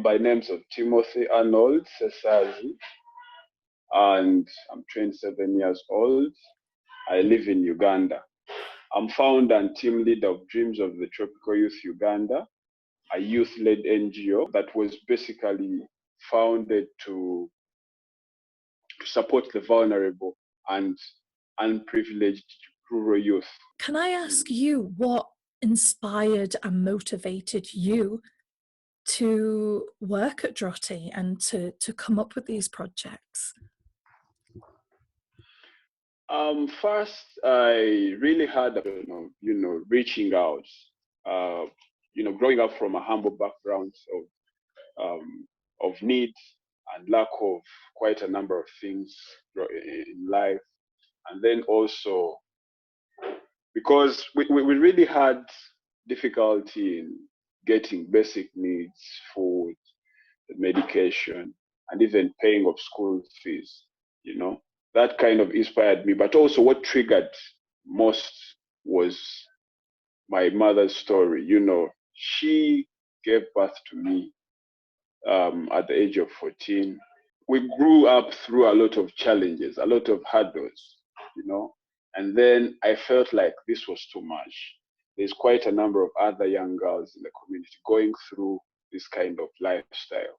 by names of Timothy Arnold Ssessaazi, and I'm 27 years old. I live in Uganda. I'm founder and team leader of Dreams of the Tropical Youth Uganda, a youth-led NGO that was basically founded to support the vulnerable and unprivileged rural youth. Can I ask you what inspired and motivated you to work at Drotty and to come up with these projects? First, I really had, reaching out, growing up from a humble background of need and lack of quite a number of things in life. And then also, because we really had difficulty in getting basic needs, food, medication, and even paying of school fees, that kind of inspired me. But also what triggered most was my mother's story. She gave birth to me at the age of 14. We grew up through a lot of challenges, a lot of hurdles, and then I felt like this was too much. There's quite a number of other young girls in the community going through this kind of lifestyle,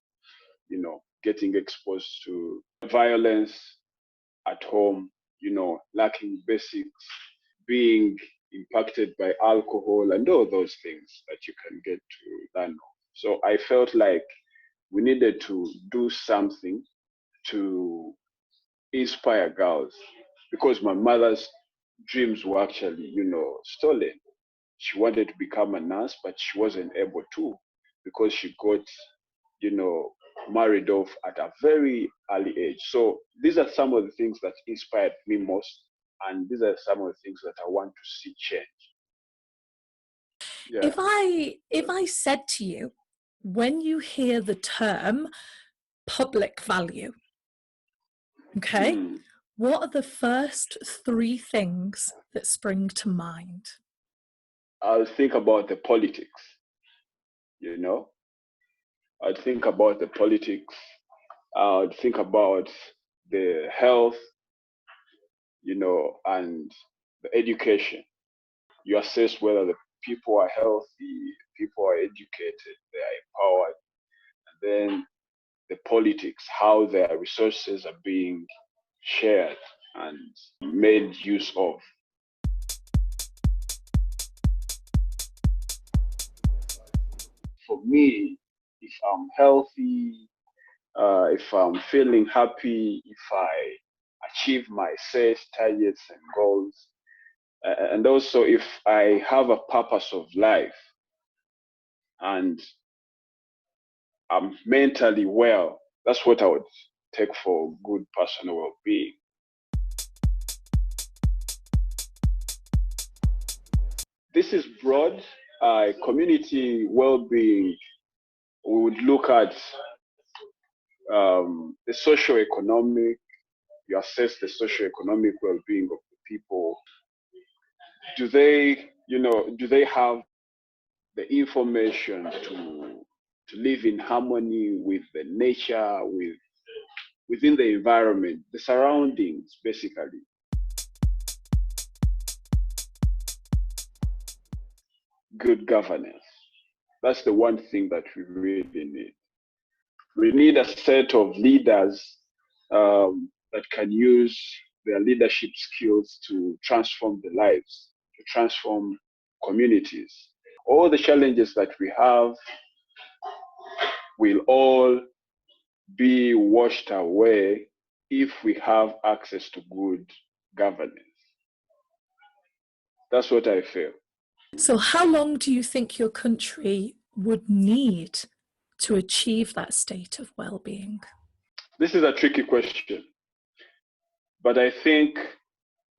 getting exposed to violence at home, lacking basics, being impacted by alcohol and all those things that you can get to learn. So I felt like we needed to do something to inspire girls, because my mother's dreams were actually, stolen. She wanted to become a nurse, but she wasn't able to because she got, married off at a very early age. So these are some of the things that inspired me most, and these are some of the things that I want to see change. Yeah. If I said to you, when you hear the term public value, okay, what are the first three things that spring to mind? I'll think about the politics, I'd think about the politics. I'd think about the health, and the education. You assess whether the people are healthy, people are educated, they are empowered. And then the politics, how their resources are being shared and made use of. For me, if I'm healthy, if I'm feeling happy, if I achieve my set targets and goals, and also if I have a purpose of life and I'm mentally well, that's what I would take for good personal well-being. This is broad. Community well-being, we would look at the socio-economic, you assess the socio-economic well-being of the people. Do they have the information to live in harmony with the nature, within the environment, the surroundings, basically? Good governance. That's the one thing that we really need. We need a set of leaders that can use their leadership skills to transform the lives, to transform communities. All the challenges that we have will all be washed away if we have access to good governance. That's what I feel. So how long do you think your country would need to achieve that state of well-being? This is a tricky question. But I think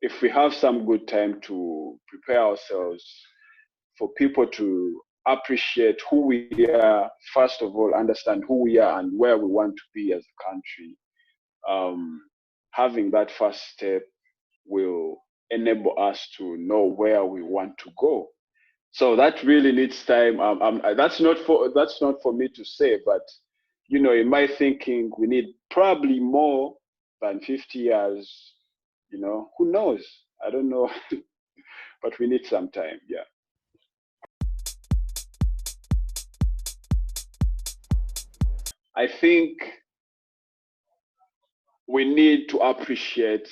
if we have some good time to prepare ourselves for people to appreciate who we are, first of all, understand who we are and where we want to be as a country, having that first step will enable us to know where we want to go. So that really needs time. That's not for me to say, but in my thinking, we need probably more than 50 years. Who knows? I don't know, but we need some time. Yeah. I think we need to appreciate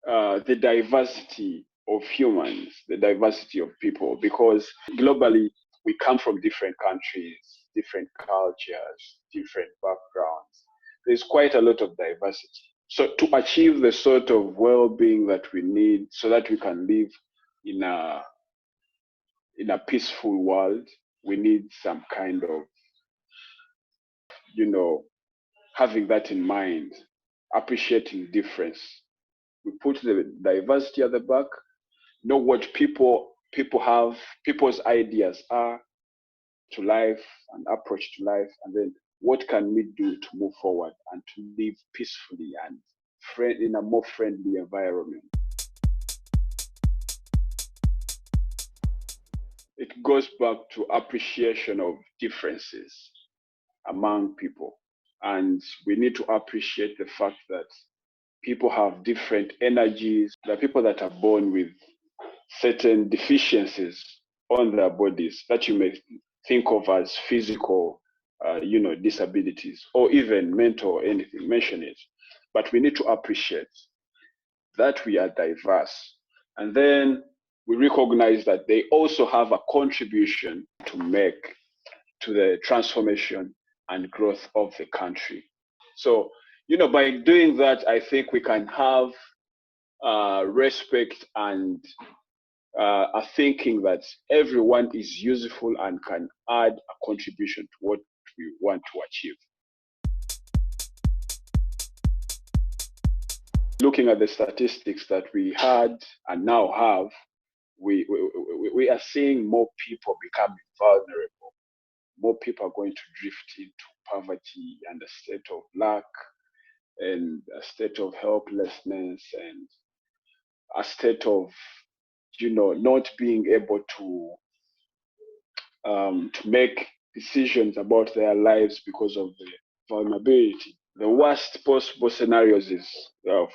the diversity of humans, the diversity of people, because globally we come from different countries, different cultures, different backgrounds. There's quite a lot of diversity. So to achieve the sort of well-being that we need so that we can live in a peaceful world, we need some kind of, having that in mind, appreciating difference. We put the diversity at the back, know what people's ideas are to life and approach to life, and then what can we do to move forward and to live peacefully and in a more friendly environment. It goes back to appreciation of differences among people, and we need to appreciate the fact that people have different energies. There are people that are born with certain deficiencies on their bodies that you may think of as physical, disabilities, or even mental or anything, mention it. But we need to appreciate that we are diverse. And then we recognize that they also have a contribution to make to the transformation and growth of the country. So, by doing that, I think we can have respect and are thinking that everyone is useful and can add a contribution to what we want to achieve. Looking at the statistics that we had and now have, we are seeing more people becoming vulnerable. More people are going to drift into poverty and a state of lack and a state of helplessness and a state of not being able to make decisions about their lives because of the vulnerability. The worst possible scenarios is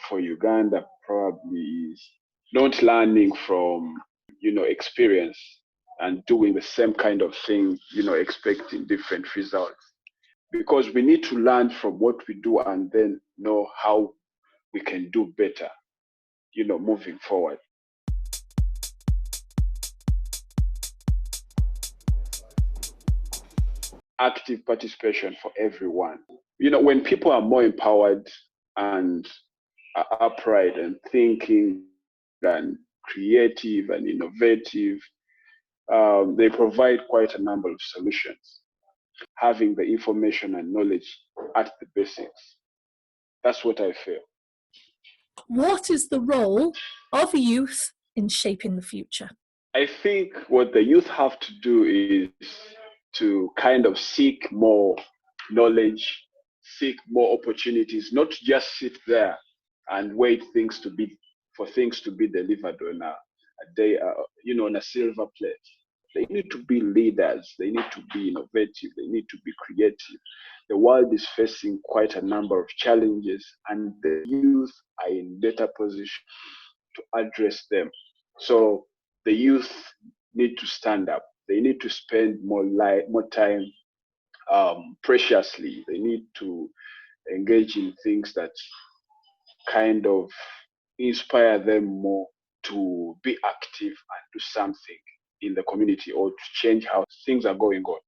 for Uganda probably is not learning from experience and doing the same kind of thing, expecting different results. Because we need to learn from what we do and then know how we can do better, moving forward. Active participation for everyone. When people are more empowered and are upright and thinking and creative and innovative, they provide quite a number of solutions, having the information and knowledge at the basics. That's what I feel. What is the role of youth in shaping the future? I think what the youth have to do is to kind of seek more knowledge, seek more opportunities, not just sit there and wait for things to be delivered on a day, on a silver plate. They need to be leaders. They need to be innovative. They need to be creative. The world is facing quite a number of challenges, and the youth are in better position to address them. So the youth need to stand up. They need to spend more time preciously. They need to engage in things that kind of inspire them more to be active and do something in the community or to change how things are going on.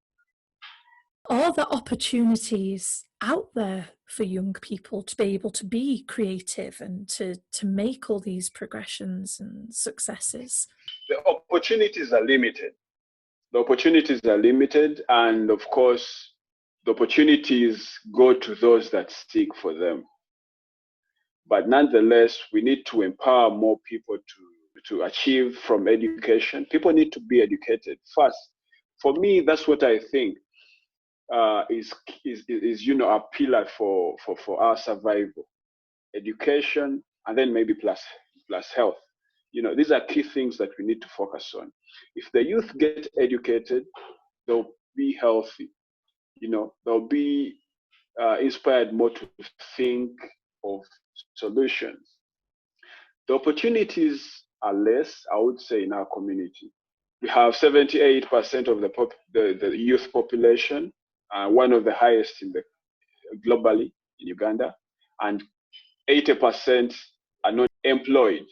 Are there opportunities out there for young people to be able to be creative and to make all these progressions and successes? The opportunities are limited. And of course, the opportunities go to those that seek for them. But nonetheless, we need to empower more people to achieve from education. People need to be educated first. For me, that's what I think is a pillar for our survival. Education, and then maybe plus health. These are key things that we need to focus on. If the youth get educated, they'll be healthy. they'll be inspired more to think of solutions. The opportunities are less, I would say, in our community. We have 78% of the youth population, one of the highest in the globally in Uganda, and 80% are not employed.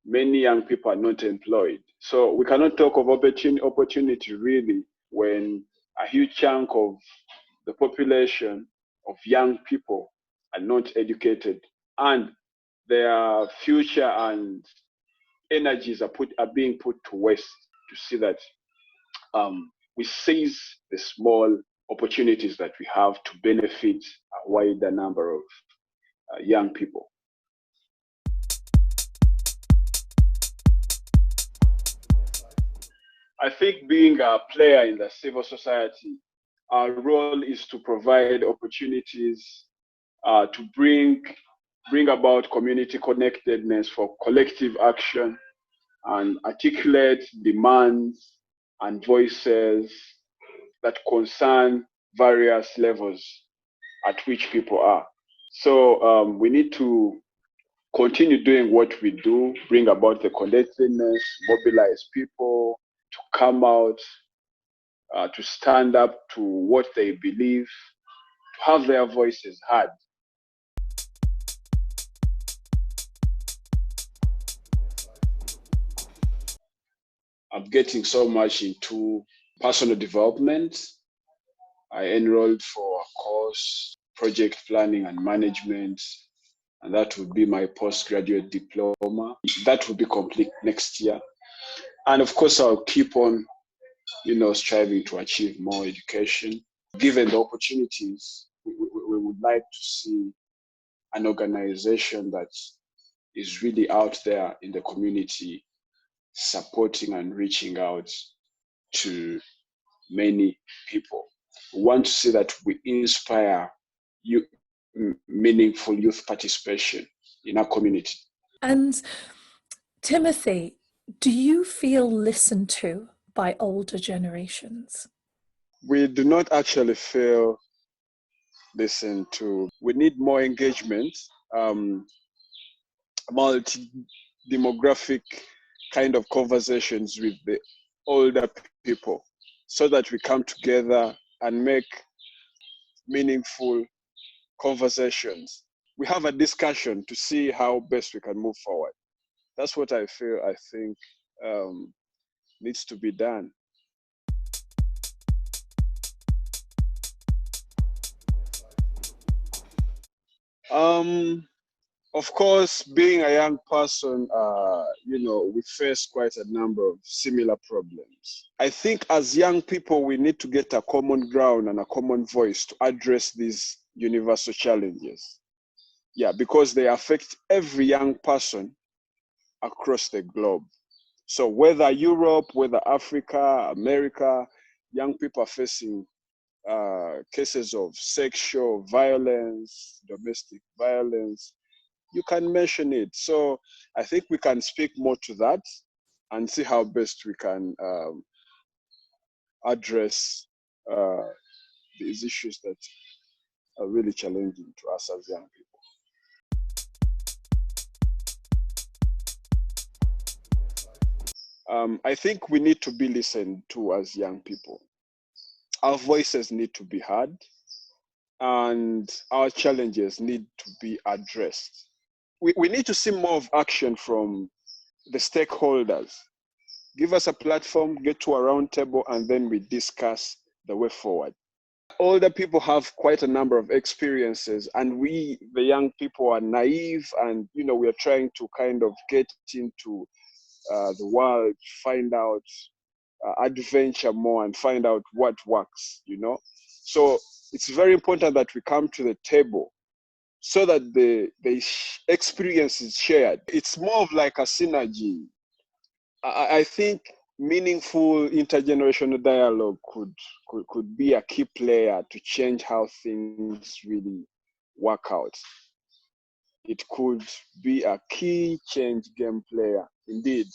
Many young people are not employed. So we cannot talk of opportunity really when a huge chunk of the population of young people are not educated, and their future and energies are being put to waste to see that we seize the small opportunities that we have to benefit a wider number of young people. I think being a player in the civil society, our role is to provide opportunities to bring about community connectedness for collective action and articulate demands and voices that concern various levels at which people are. So we need to continue doing what we do, bring about the connectedness, mobilize people to come out, to stand up to what they believe, to have their voices heard. I'm getting so much into personal development. I enrolled for a course, project planning and management, and that would be my postgraduate diploma. That will be complete next year. And of course, I'll keep on, striving to achieve more education. Given the opportunities, we would like to see an organization that is really out there in the community, supporting and reaching out to many people. We want to see that we inspire meaningful youth participation in our community. And Timothy, do you feel listened to by older generations? We do not actually feel listened to. We need more engagement, multi-demographic kind of conversations with the older people so that we come together and make meaningful conversations. We have a discussion to see how best we can move forward. That's what I think needs to be done. Of course, being a young person, we face quite a number of similar problems. I think as young people, we need to get a common ground and a common voice to address these universal challenges. Yeah, because they affect every young person across the globe. So whether Europe, whether Africa, America, young people are facing cases of sexual violence, domestic violence. You can mention it. So I think we can speak more to that and see how best we can address these issues that are really challenging to us as young people. I think we need to be listened to as young people. Our voices need to be heard and our challenges need to be addressed. We need to see more of action from the stakeholders. Give us a platform, get to a round table, and then we discuss the way forward. Older people have quite a number of experiences, and we, the young people, are naive, and we are trying to kind of get into the world, find out, adventure more, and find out what works. So it's very important that we come to the table so that the experience is shared. It's more of like a synergy. I think meaningful intergenerational dialogue could be a key player to change how things really work out. It could be a key change game player, indeed.